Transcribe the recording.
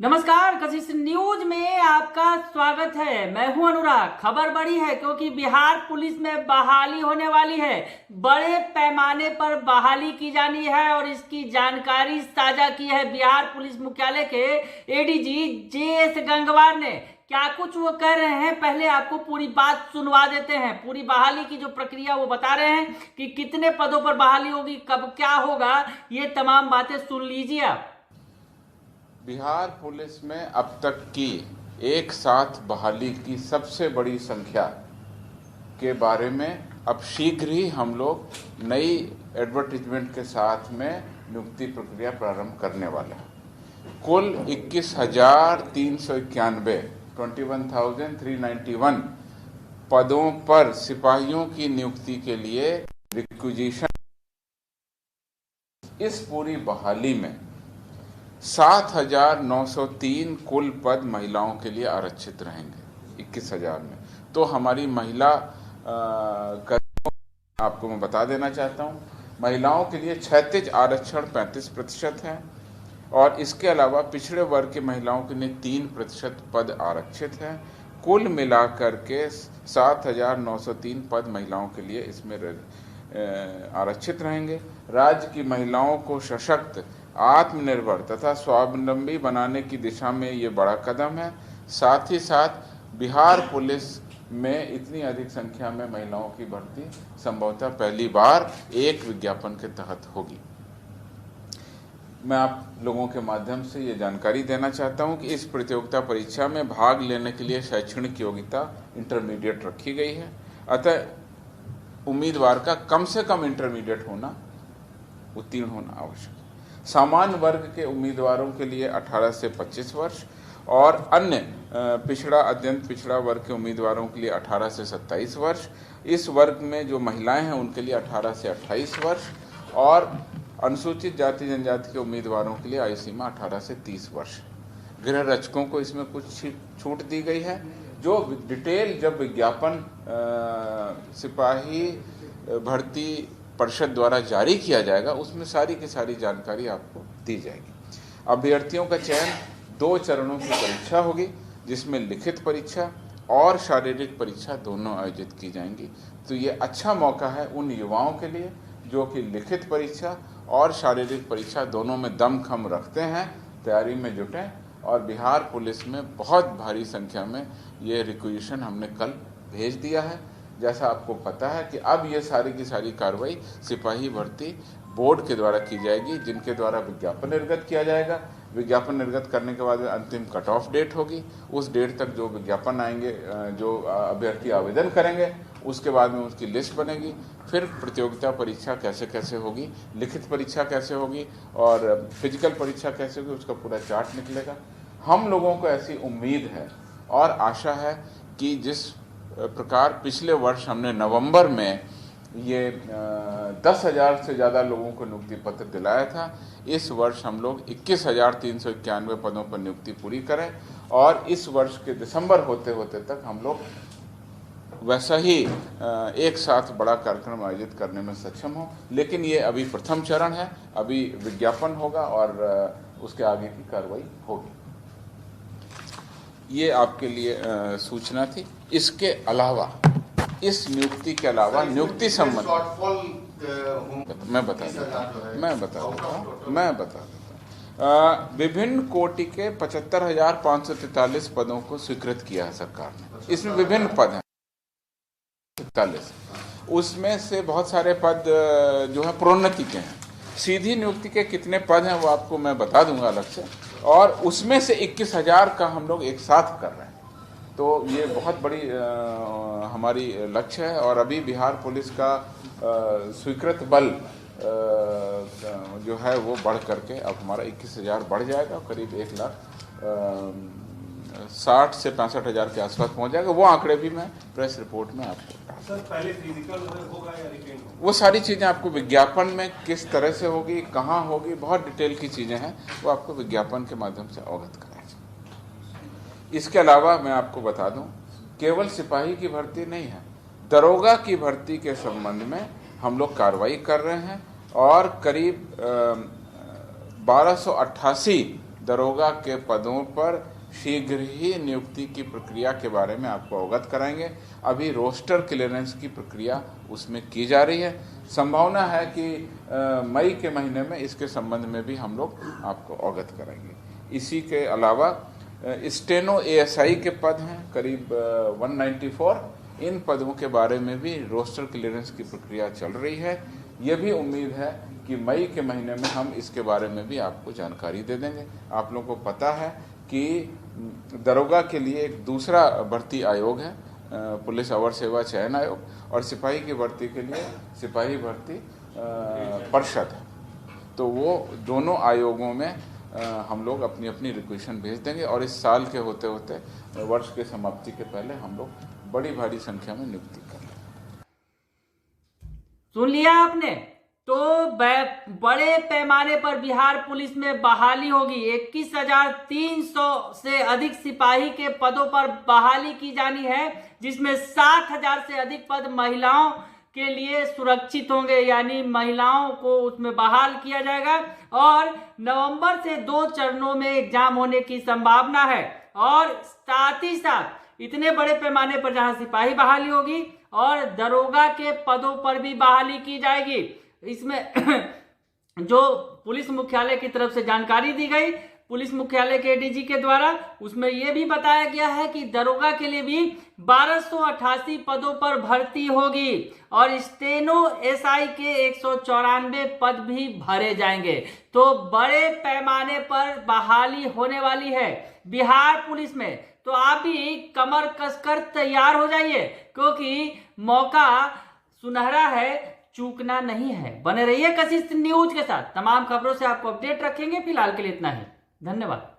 नमस्कार, कशिश न्यूज में आपका स्वागत है। मैं हूं अनुराग। खबर बड़ी है क्योंकि बिहार पुलिस में बहाली होने वाली है। बड़े पैमाने पर बहाली की जानी है और इसकी जानकारी साझा की है बिहार पुलिस मुख्यालय के एडीजी जेएस गंगवार ने। क्या कुछ वो कह रहे हैं, पहले आपको पूरी बात सुनवा देते हैं। पूरी बहाली की जो प्रक्रिया वो बता रहे हैं कि कितने पदों पर बहाली होगी, कब क्या होगा, ये तमाम बातें सुन लीजिए आप। बिहार पुलिस में अब तक की एक साथ बहाली की सबसे बड़ी संख्या के बारे में अब शीघ्र ही हम लोग नई एडवर्टीजमेंट के साथ में नियुक्ति प्रक्रिया प्रारंभ करने वाले हैं। कुल 21,391 21,391 पदों पर सिपाहियों की नियुक्ति के लिए रिक्विजिशन। इस पूरी बहाली में 7,903 कुल पद महिलाओं के लिए आरक्षित रहेंगे 21,000 में। तो हमारी महिला आपको मैं बता देना चाहता हूं, महिलाओं के लिए क्षैतिज आरक्षण 35% है और इसके अलावा पिछड़े वर्ग के महिलाओं के लिए 3% पद आरक्षित हैं। कुल मिलाकर के 7,903 पद महिलाओं के लिए इसमें आरक्षित रहेंगे। राज्य की महिलाओं को सशक्त, आत्मनिर्भर तथा स्वावलंबी बनाने की दिशा में ये बड़ा कदम है। साथ ही साथ बिहार पुलिस में इतनी अधिक संख्या में महिलाओं की भर्ती संभवतः पहली बार एक विज्ञापन के तहत होगी। मैं आप लोगों के माध्यम से ये जानकारी देना चाहता हूं कि इस प्रतियोगिता परीक्षा में भाग लेने के लिए शैक्षणिक योग्यता इंटरमीडिएट रखी गई है। अतः उम्मीदवार का कम से कम इंटरमीडिएट होना, उत्तीर्ण होना आवश्यक है। सामान्य वर्ग के उम्मीदवारों के लिए 18 से 25 वर्ष और अन्य पिछड़ा, अत्यंत पिछड़ा वर्ग के उम्मीदवारों के लिए 18 से 27 वर्ष। इस वर्ग में जो महिलाएं हैं उनके लिए 18 से 28 वर्ष और अनुसूचित जाति जनजाति के उम्मीदवारों के लिए आयु सीमा 18 से 30 वर्ष। गृह रक्षकों को इसमें कुछ छूट दी गई है। जो डिटेल जब विज्ञापन सिपाही भर्ती परिषद द्वारा जारी किया जाएगा उसमें सारी की सारी जानकारी आपको दी जाएगी। अभ्यर्थियों का चयन 2 चरणों की परीक्षा होगी, जिसमें लिखित परीक्षा और शारीरिक परीक्षा दोनों आयोजित की जाएंगी। तो ये अच्छा मौका है उन युवाओं के लिए जो कि लिखित परीक्षा और शारीरिक परीक्षा दोनों में दमखम रखते हैं, तैयारी में जुटें। और बिहार पुलिस में बहुत भारी संख्या में ये रिक्विजिशन हमने कल भेज दिया है। जैसा आपको पता है कि अब ये सारी की सारी कार्रवाई सिपाही भर्ती बोर्ड के द्वारा की जाएगी, जिनके द्वारा विज्ञापन निर्गत किया जाएगा। विज्ञापन निर्गत करने के बाद अंतिम कट ऑफ डेट होगी। उस डेट तक जो विज्ञापन आएंगे, जो अभ्यर्थी आवेदन करेंगे, उसके बाद में उसकी लिस्ट बनेगी। फिर प्रतियोगिता परीक्षा कैसे कैसे होगी, लिखित परीक्षा कैसे होगी और फिजिकल परीक्षा कैसे होगी, उसका पूरा चार्ट निकलेगा। हम लोगों को ऐसी उम्मीद है और आशा है कि जिस प्रकार पिछले वर्ष हमने नवंबर में ये 10,000 से ज़्यादा लोगों को नियुक्ति पत्र दिलाया था, इस वर्ष हम लोग 21,391 पदों पर नियुक्ति पूरी करें और इस वर्ष के दिसंबर होते होते तक हम लोग वैसा ही एक साथ बड़ा कार्यक्रम आयोजित करने में सक्षम हो। लेकिन ये अभी प्रथम चरण है, अभी विज्ञापन होगा और उसके आगे की कार्रवाई होगी। ये आपके लिए सूचना थी। इसके अलावा, इस नियुक्ति के अलावा नियुक्ति संबंध मैं बता देता हूँ। विभिन्न कोटि के 75,543 पदों को स्वीकृत किया है सरकार ने। इसमें विभिन्न पद हैं 43, उसमें से बहुत सारे पद जो है प्रोन्नति के हैं। सीधी नियुक्ति के कितने पद हैं वो आपको मैं बता दूंगा अलग से, और उसमें से 21,000 का हम लोग एक साथ कर रहे हैं। तो ये बहुत बड़ी हमारी लक्ष्य है और अभी बिहार पुलिस का स्वीकृत बल जो है वो बढ़ करके अब हमारा 21,000 बढ़ जाएगा, करीब 1,60,000 से 65,000 के आसपास पहुंच जाएगा। वो आंकड़े भी मैं प्रेस रिपोर्ट में आपको सर, पहले फिजिकल होगा या रिटेन होगा? वो सारी चीज़ें आपको विज्ञापन में किस तरह से होगी, कहाँ होगी, बहुत डिटेल की चीज़ें हैं, वो आपको विज्ञापन के माध्यम से अवगत कराया जाए। इसके अलावा मैं आपको बता दूं, केवल सिपाही की भर्ती नहीं है, दरोगा की भर्ती के संबंध में हम लोग कार्रवाई कर रहे हैं और करीब 1288 दरोगा के पदों पर शीघ्र ही नियुक्ति की प्रक्रिया के बारे में आपको अवगत कराएंगे। अभी रोस्टर क्लियरेंस की प्रक्रिया उसमें की जा रही है। संभावना है कि मई के महीने में इसके संबंध में भी हम लोग आपको अवगत कराएंगे। इसी के अलावा स्टेनो एएसआई के पद हैं करीब 194। इन पदों के बारे में भी रोस्टर क्लियरेंस की प्रक्रिया चल रही है। ये भी उम्मीद है कि मई के महीने में हम इसके बारे में भी आपको जानकारी दे देंगे। आप लोगों को पता है कि दरोगा के लिए एक दूसरा भर्ती आयोग है, पुलिस अवर सेवा चयन आयोग, और सिपाही की भर्ती के लिए सिपाही भर्ती परिषद है। तो वो दोनों आयोगों में हम लोग अपनी अपनी रिक्वेशन भेज देंगे और इस साल के होते होते वर्ष के समाप्ति के पहले हम लोग बड़ी भारी संख्या में नियुक्ति कर लेंगे। सुन लिया आपने, तो बड़े पैमाने पर बिहार पुलिस में बहाली होगी। 21,300 से अधिक सिपाही के पदों पर बहाली की जानी है, जिसमें 60,000 से अधिक पद महिलाओं के लिए सुरक्षित होंगे, यानी महिलाओं को उसमें बहाल किया जाएगा। और नवंबर से 2 चरणों में एग्जाम होने की संभावना है। और साथ ही साथ इतने बड़े पैमाने पर जहां सिपाही बहाली होगी और दरोगा के पदों पर भी बहाली की जाएगी। इसमें जो पुलिस मुख्यालय की तरफ से जानकारी दी गई, पुलिस मुख्यालय के एडीजी के द्वारा, उसमें यह भी बताया गया है कि दरोगा के लिए भी 1288 पदों पर भर्ती होगी और स्टेनो एसआई के 194 पद भी भरे जाएंगे। तो बड़े पैमाने पर बहाली होने वाली है बिहार पुलिस में। तो आप भी कमर कसकर तैयार हो जाइए, क्योंकि मौका सुनहरा है, चूकना नहीं है। बने रहिए कशिश न्यूज के साथ, तमाम खबरों से आपको अपडेट रखेंगे। फिलहाल के लिए इतना ही, धन्यवाद।